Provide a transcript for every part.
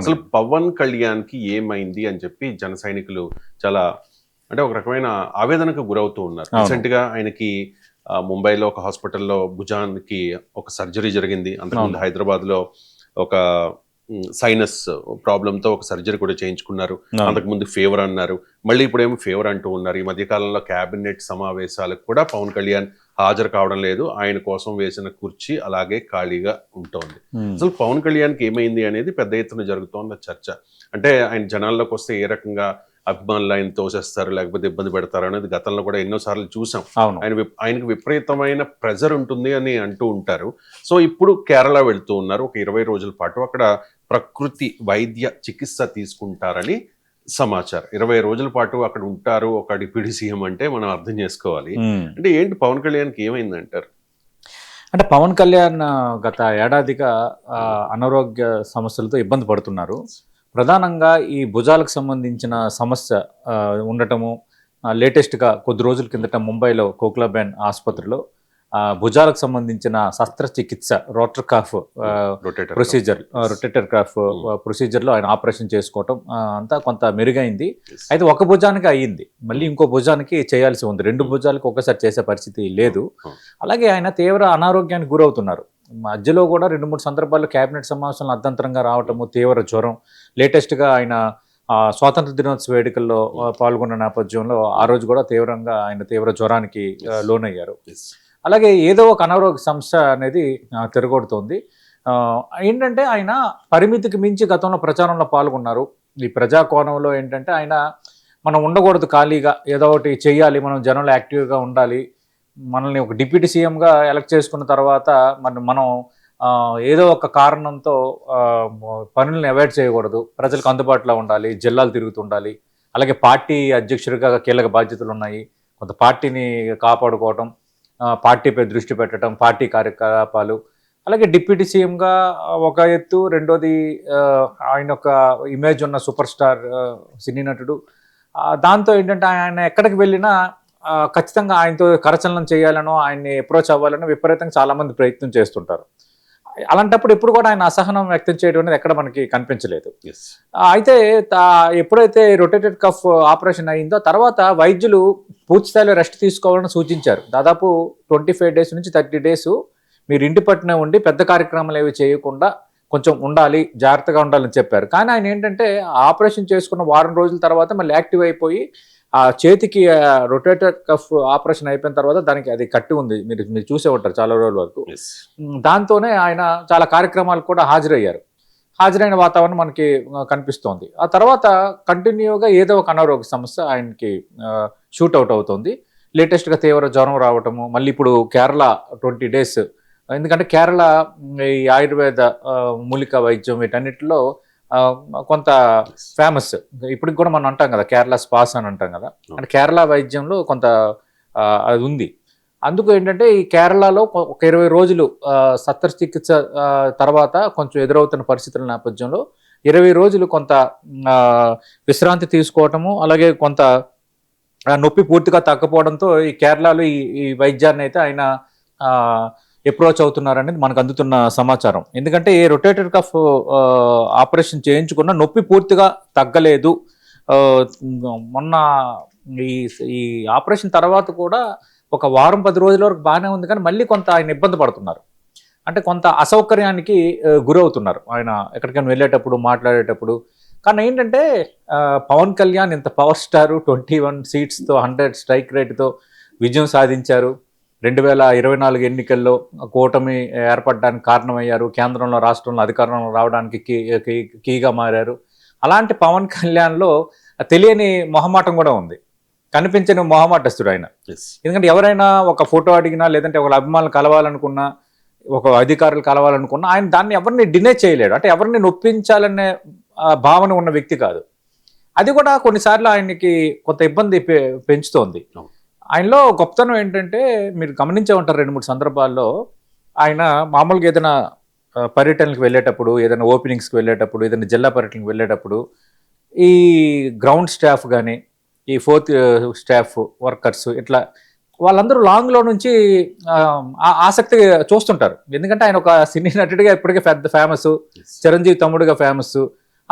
అసలు పవన్ కళ్యాణ్కి ఏమైంది అని చెప్పి జన సైనికులు చాలా అంటే ఒక రకమైన ఆవేదనకు గురవుతూ ఉన్నారు. రీసెంట్ గా ఆయనకి ముంబైలో ఒక హాస్పిటల్లో భుజానికి ఒక సర్జరీ జరిగింది. అంతకుముందు హైదరాబాద్ లో ఒక సైనస్ ప్రాబ్లంతో ఒక సర్జరీ కూడా చేయించుకున్నారు. అంతకుముందు ఫీవర్ అన్నారు, మళ్ళీ ఇప్పుడేమో ఫీవర్ అంటూ ఉన్నారు. ఈ మధ్యకాలంలో క్యాబినెట్ సమావేశాలకు కూడా పవన్ కళ్యాణ్ హాజరు కావడం లేదు. ఆయన కోసం వేసిన కుర్చీ అలాగే ఖాళీగా ఉంటుంది. అసలు పవన్ కళ్యాణ్కి ఏమైంది అనేది పెద్ద ఎత్తున జరుగుతోన్న చర్చ. అంటే ఆయన జనాల్లోకి వస్తే ఏ రకంగా అభిమానులు ఆయన తోసేస్తారు, లేకపోతే ఇబ్బంది పెడతారు అనేది గతంలో కూడా ఎన్నోసార్లు చూసాం. ఆయనకు విపరీతమైన ప్రెజర్ ఉంటుంది అని అంటూ ఉంటారు. సో ఇప్పుడు కేరళ వెళ్తూ ఉన్నారు ఒక 20 రోజుల పాటు. అక్కడ ప్రకృతి వైద్య చికిత్స తీసుకుంటారని సమాచారం. 20 రోజుల పాటు అక్కడ ఉంటారు ఒక డిప్యూటీ సీఎం అంటే మనం అర్థం చేసుకోవాలి. అంటే ఏంటి పవన్ కళ్యాణ్కి ఏమైంది అంటారు? అంటే పవన్ కళ్యాణ్ గత ఏడాదిగా అనారోగ్య సమస్యలతో ఇబ్బంది పడుతున్నారు. ప్రధానంగా ఈ భుజాలకు సంబంధించిన సమస్య ఉండటము, లేటెస్ట్గా కొద్ది రోజుల కిందట ముంబైలో కోక్లాబెన్ ఆసుపత్రిలో భుజాలకు సంబంధించిన శస్త్రచికిత్స రొటేటర్ కాఫ్ ప్రొసీజర్లో ఆయన ఆపరేషన్ చేసుకోవటం అంతా కొంత మెరుగైంది. అయితే ఒక భుజానికి అయ్యింది, మళ్ళీ ఇంకో భుజానికి చేయాల్సి ఉంది. 2 భుజాలకు ఒకసారి చేసే పరిస్థితి లేదు. అలాగే ఆయన తీవ్ర అనారోగ్యానికి గురవుతున్నారు. మధ్యలో కూడా 2-3 సందర్భాల్లో కేబినెట్ సమావేశంలో అర్ధంతరంగా రావటము, తీవ్ర జ్వరం. లేటెస్ట్గా ఆయన స్వాతంత్ర దినోత్సవ వేడుకల్లో పాల్గొన్న నేపథ్యంలో ఆ రోజు కూడా ఆయన తీవ్ర జ్వరానికి లోనయ్యారు. అలాగే ఏదో ఒక అనారోగ్య సమస్య అనేది తిరగొడుతోంది. ఏంటంటే ఆయన పరిమితికి మించి గతంలో ప్రచారంలో పాల్గొన్నారు. ఈ ప్రజాకోణంలో ఏంటంటే ఆయన మనం ఉండకూడదు ఖాళీగా, ఏదో ఒకటి చెయ్యాలి, మనం జనంలో యాక్టివ్గా ఉండాలి, మనల్ని ఒక డిప్యూటీ సీఎంగా ఎలక్ట్ చేసుకున్న తర్వాత మనం ఏదో ఒక కారణంతో పనులను అవాయిడ్ చేయకూడదు, ప్రజలకు అందుబాటులో ఉండాలి, జిల్లాలు తిరుగుతుండాలి. అలాగే పార్టీ అధ్యక్షుడిగా కీలక బాధ్యతలు ఉన్నాయి, కొంత పార్టీని కాపాడుకోవటం, పార్టీపై దృష్టి పెట్టడం, పార్టీ కార్యకలాపాలు. అలాగే డిప్యూటీ సీఎంగా ఒక ఎత్తు, రెండోది ఆయన ఒక ఇమేజ్ ఉన్న సూపర్ స్టార్ సినీ నటుడు. దాంతో ఏంటంటే ఆయన ఎక్కడికి వెళ్ళినా ఖచ్చితంగా ఆయనతో కరచలనం చేయాలనో, ఆయన్ని అప్రోచ్ అవ్వాలనో విపరీతంగా చాలామంది ప్రయత్నం చేస్తుంటారు. అలాంటప్పుడు ఎప్పుడు కూడా ఆయన అసహనం వ్యక్తం చేయడం అనేది ఎక్కడ మనకి కనిపించలేదు. అయితే ఎప్పుడైతే రొటేటెడ్ కఫ్ ఆపరేషన్ అయిందో తర్వాత వైద్యులు పూర్తి స్థాయిలో రెస్ట్ తీసుకోవాలని సూచించారు. దాదాపు 25 డేస్ నుంచి 30 డేస్ మీరు ఇంటి పట్టునే ఉండి పెద్ద కార్యక్రమాలు ఏవి చేయకుండా కొంచెం ఉండాలి, జాగ్రత్తగా ఉండాలని చెప్పారు. కానీ ఆయన ఏంటంటే ఆపరేషన్ చేసుకున్న వారం రోజుల తర్వాత మళ్ళీ యాక్టివ్ అయిపోయి ఆ చేతికి రొటేటెడ్ కఫ్ ఆపరేషన్ అయిపోయిన తర్వాత దానికి అది కట్టి ఉంది, మీరు చూసే ఉంటారు చాలా రోజుల వరకు. దాంతోనే ఆయన చాలా కార్యక్రమాలు కూడా హాజరైన వాతావరణం మనకి కనిపిస్తోంది. ఆ తర్వాత కంటిన్యూగా ఏదో ఒక అనారోగ్య సమస్య ఆయనకి షూట్అవుట్ అవుతుంది. లేటెస్ట్గా తీవ్ర జ్వరం రావటము, మళ్ళీ ఇప్పుడు కేరళ 20 డేస్. ఎందుకంటే కేరళ ఈ ఆయుర్వేద మూలికా వైద్యం వీటన్నిటిలో కొంత ఫేమస్. ఇప్పటికి కూడా మనం అంటాం కదా కేరళ స్పాస్ అని అంటాం కదా, అంటే కేరళ వైద్యంలో కొంత అది ఉంది. అందుకు ఏంటంటే ఈ కేరళలో ఒక 20 రోజులు శస్త్రచికిత్స తర్వాత కొంచెం ఎదురవుతున్న పరిస్థితుల నేపథ్యంలో 20 రోజులు కొంత విశ్రాంతి తీసుకోవటము, అలాగే కొంత నొప్పి పూర్తిగా తగ్గపోవడంతో ఈ కేరళలో ఈ వైద్యాన్ని అయితే ఆయన అప్రోచ్ అవుతున్నారనేది మనకు అందుతున్న సమాచారం. ఎందుకంటే ఈ రొటేటెడ్ కఫ్ ఆపరేషన్ చేయించుకున్న నొప్పి పూర్తిగా తగ్గలేదు. మొన్న ఈ ఆపరేషన్ తర్వాత కూడా ఒక వారం 10 రోజుల వరకు బాగానే ఉంది, కానీ మళ్ళీ కొంత ఆయన ఇబ్బంది పడుతున్నారు. అంటే కొంత అసౌకర్యానికి గురవుతున్నారు ఆయన ఎక్కడికైనా వెళ్ళేటప్పుడు, మాట్లాడేటప్పుడు. కానీ ఏంటంటే పవన్ కళ్యాణ్ ఇంత పవర్ స్టార్, 21 సీట్స్తో 100 స్ట్రైక్ రేట్తో విజయం సాధించారు. 2024 ఎన్నికల్లో కూటమి ఏర్పడడానికి కారణమయ్యారు. కేంద్రంలో, రాష్ట్రంలో అధికారంలో రావడానికి కీగా మారారు. అలాంటి పవన్ కళ్యాణ్లో తెలియని మొహమాటం కూడా ఉంది, కనిపించని మొహమాటస్తుడు ఆయన. ఎందుకంటే ఎవరైనా ఒక ఫోటో అడిగినా, లేదంటే ఒక అభిమానులు కలవాలనుకున్నా, ఒక అధికారులు కలవాలనుకున్నా ఆయన దాన్ని ఎవరిని డినే చేయలేడు. అంటే ఎవరిని నొప్పించాలనే భావన ఉన్న వ్యక్తి కాదు. అది కూడా కొన్నిసార్లు ఆయనకి కొంత ఇబ్బంది పెంచుతోంది. ఆయనలో గొప్పతనం ఏంటంటే మీరు గమనించే ఉంటారు 2-3 సందర్భాల్లో ఆయన మామూలుగా ఏదైనా పర్యటనలకు వెళ్ళేటప్పుడు, ఏదైనా ఓపెనింగ్స్కి వెళ్ళేటప్పుడు, ఏదైనా జిల్లా పర్యటనకు వెళ్ళేటప్పుడు ఈ గ్రౌండ్ స్టాఫ్ కానీ, ఈ 4th స్టాఫ్ వర్కర్స్ ఇట్లా వాళ్ళందరూ లాంగ్లో నుంచి ఆసక్తి చూస్తుంటారు. ఎందుకంటే ఆయన ఒక సినీ నటుడిగా ఇప్పటికే పెద్ద ఫేమస్, చిరంజీవి తమ్ముడిగా ఫేమస్,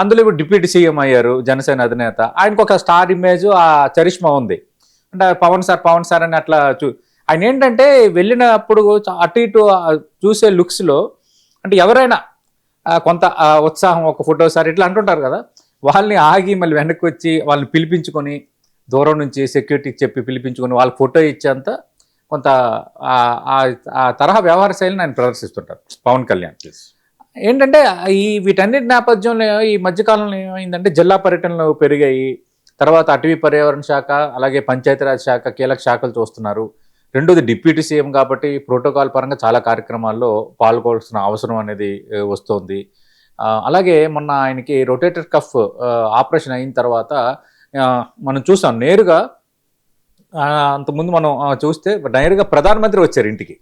అందులో ఇప్పుడు డిప్యూటీ సీఎం అయ్యారు జనసేన అధినేత. ఆయనకు ఒక స్టార్ ఇమేజ్, ఆ చరిష్మా ఉంది. అంటే పవన్ సార్ అని అట్లా ఆయన ఏంటంటే వెళ్ళినప్పుడు అటు ఇటు చూసే లుక్స్లో అంటే ఎవరైనా కొంత ఉత్సాహం, ఒక ఫోటో సార్ ఇట్లా అంటుంటారు కదా, వాళ్ళని ఆగి మళ్ళీ వెనక్కి వచ్చి వాళ్ళని పిలిపించుకొని దూరం నుంచి సెక్యూరిటీకి చెప్పి పిలిపించుకొని వాళ్ళకి ఫోటో ఇచ్చేంత కొంత ఆ తరహా వ్యవహార శైలిని ఆయన ప్రదర్శిస్తుంటారు పవన్ కళ్యాణ్. ఏంటంటే వీటన్నిటి నేపథ్యంలో ఈ మధ్యకాలంలో ఏమైందంటే జిల్లా పర్యటనలు పెరిగాయి. తర్వాత అటవీ పర్యావరణ శాఖ, అలాగే పంచాయతీరాజ్ శాఖ కీలక శాఖలు చూస్తున్నారు. రెండోది డిప్యూటీ సీఎం కాబట్టి ప్రోటోకాల్ పరంగా చాలా కార్యక్రమాల్లో పాల్గొనాల్సిన అవసరం అనేది వస్తుంది. అలాగే మొన్న ఆయనకి రొటేటర్ కఫ్ ఆపరేషన్ అయిన తర్వాత మనం చూసాం నేరుగా, అంతకుముందు మనం చూస్తే నేరుగా ప్రధానమంత్రి వచ్చారు ఇంటికి.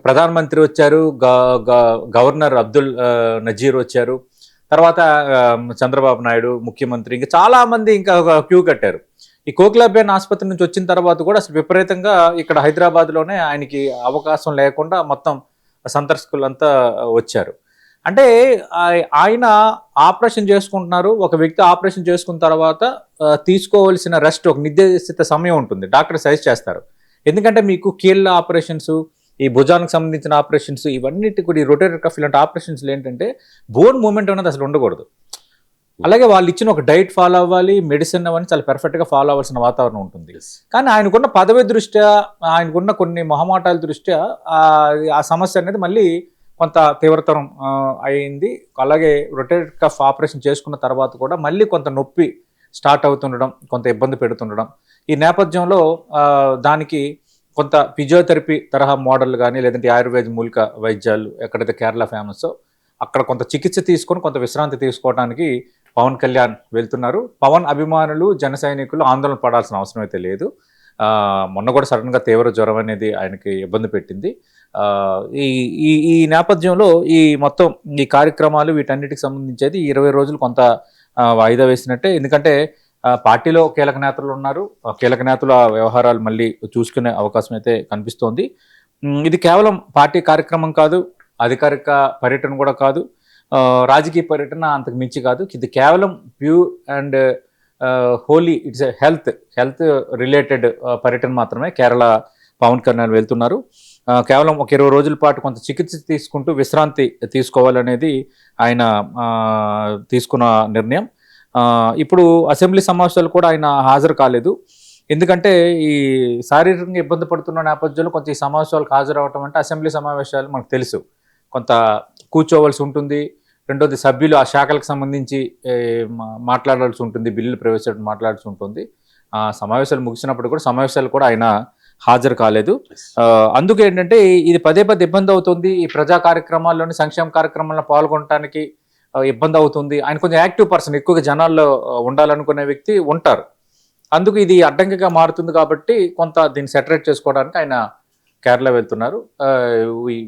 ప్రధానమంత్రి వచ్చారు, గవర్నర్ అబ్దుల్ నజీర్ వచ్చారు, తర్వాత చంద్రబాబు నాయుడు ముఖ్యమంత్రి, ఇంకా చాలా మంది ఇంకా క్యూ కట్టారు. ఈ కోకిలాబేన్ ఆసుపత్రి నుంచి వచ్చిన తర్వాత కూడా అసలు విపరీతంగా ఇక్కడ హైదరాబాద్లోనే ఆయనకి అవకాశం లేకుండా మొత్తం సందర్శకులంతా వచ్చారు. అంటే ఆయన ఆపరేషన్ చేసుకుంటున్నారు. ఒక వ్యక్తి ఆపరేషన్ చేసుకున్న తర్వాత తీసుకోవాల్సిన రెస్ట్, ఒక నిర్దేశిత సమయం ఉంటుంది, డాక్టర్ సజెస్ట్ చేస్తారు. ఎందుకంటే మీకు కీళ్ళ ఆపరేషన్స్, ఈ భుజానికి సంబంధించిన ఆపరేషన్స్, ఇవన్నిటి కూడా ఈ రొటేటర్ కఫ్ ఇలాంటి ఆపరేషన్స్లో ఏంటంటే బోన్ మూమెంట్ అనేది అసలు ఉండకూడదు. అలాగే వాళ్ళు ఇచ్చిన ఒక డైట్ ఫాలో అవ్వాలి, మెడిసిన్ అవన్నీ చాలా పెర్ఫెక్ట్గా ఫాలో అవ్వాల్సిన వాతావరణం ఉంటుంది. కానీ ఆయనకున్న పదవి దృష్ట్యా, ఆయనకున్న కొన్ని మొహమాటాల దృష్ట్యా ఆ సమస్య అనేది మళ్ళీ కొంత తీవ్రతరం అయింది. అలాగే రొటేటర్ కఫ్ ఆపరేషన్ చేసుకున్న తర్వాత కూడా మళ్ళీ కొంత నొప్పి స్టార్ట్ అవుతుండడం, కొంత ఇబ్బంది పెడుతుండడం. ఈ నేపథ్యంలో దానికి కొంత ఫిజియోథెరపీ తరహా మోడల్ కానీ, లేదంటే ఆయుర్వేద మూలిక వైద్యాలు ఎక్కడైతే కేరళ ఫేమస్ అక్కడ కొంత చికిత్స తీసుకొని కొంత విశ్రాంతి తీసుకోవడానికి పవన్ కళ్యాణ్ వెళ్తున్నారు. పవన్ అభిమానులు, జన సైనికులు ఆందోళన పడాల్సిన అవసరం అయితే లేదు. మొన్న కూడా సడన్గా తీవ్ర జ్వరం అనేది ఆయనకి ఇబ్బంది పెట్టింది. ఈ నేపథ్యంలో ఈ మొత్తం ఈ కార్యక్రమాలు వీటన్నిటికి సంబంధించేది 20 రోజులు కొంత వాయిదా వేసినట్టే. ఎందుకంటే పార్టీలో కీలక నేతలు ఉన్నారు, కీలక నేతలు ఆ వ్యవహారాలు మళ్ళీ చూసుకునే అవకాశం అయితే కనిపిస్తోంది. ఇది కేవలం పార్టీ కార్యక్రమం కాదు, అధికారిక పర్యటన కూడా కాదు, రాజకీయ పర్యటన అంతకు మించి కాదు. ఇది కేవలం pure and holy, it's health related పర్యటన మాత్రమే. కేరళ పవన్ కళ్యాణ్ వెళ్తున్నారు. కేవలం ఒక 20 రోజుల పాటు కొంత చికిత్స తీసుకుంటూ విశ్రాంతి తీసుకోవాలనేది ఆయన తీసుకున్న నిర్ణయం. ఇప్పుడు అసెంబ్లీ సమావేశాలు కూడా ఆయన హాజరు కాలేదు. ఎందుకంటే ఈ శారీరకంగా ఇబ్బంది పడుతున్న నేపథ్యంలో కొంత ఈ సమావేశాలకు హాజరవటం అంటే, అసెంబ్లీ సమావేశాలు మనకు తెలుసు కొంత కూర్చోవలసి ఉంటుంది. రెండోది సభ్యులు ఆ శాఖలకు సంబంధించి మాట్లాడాల్సి ఉంటుంది, బిల్లులు ప్రవేశపెట్టి మాట్లాడాల్సి ఉంటుంది. సమావేశాలు ముగిసినప్పుడు కూడా సమావేశాలు కూడా ఆయన హాజరు కాలేదు. అందుకు ఏంటంటే ఇది పదే ఇబ్బంది అవుతుంది. ఈ ప్రజా కార్యక్రమాల్లోని, సంక్షేమ కార్యక్రమాల్లో పాల్గొనడానికి ఇబ్బంది అవుతుంది. ఆయన కొంచెం యాక్టివ్ పర్సన్, ఎక్కువగా జనాల్లో ఉండాలనుకునే వ్యక్తి ఉంటారు. అందుకు ఇది అడ్డంకిగా మారుతుంది కాబట్టి కొంత దీన్ని సెటరేట్ చేసుకోవడానికి ఆయన కేరళ వెళ్తున్నారు.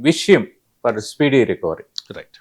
Wish him for speedy recovery. Right.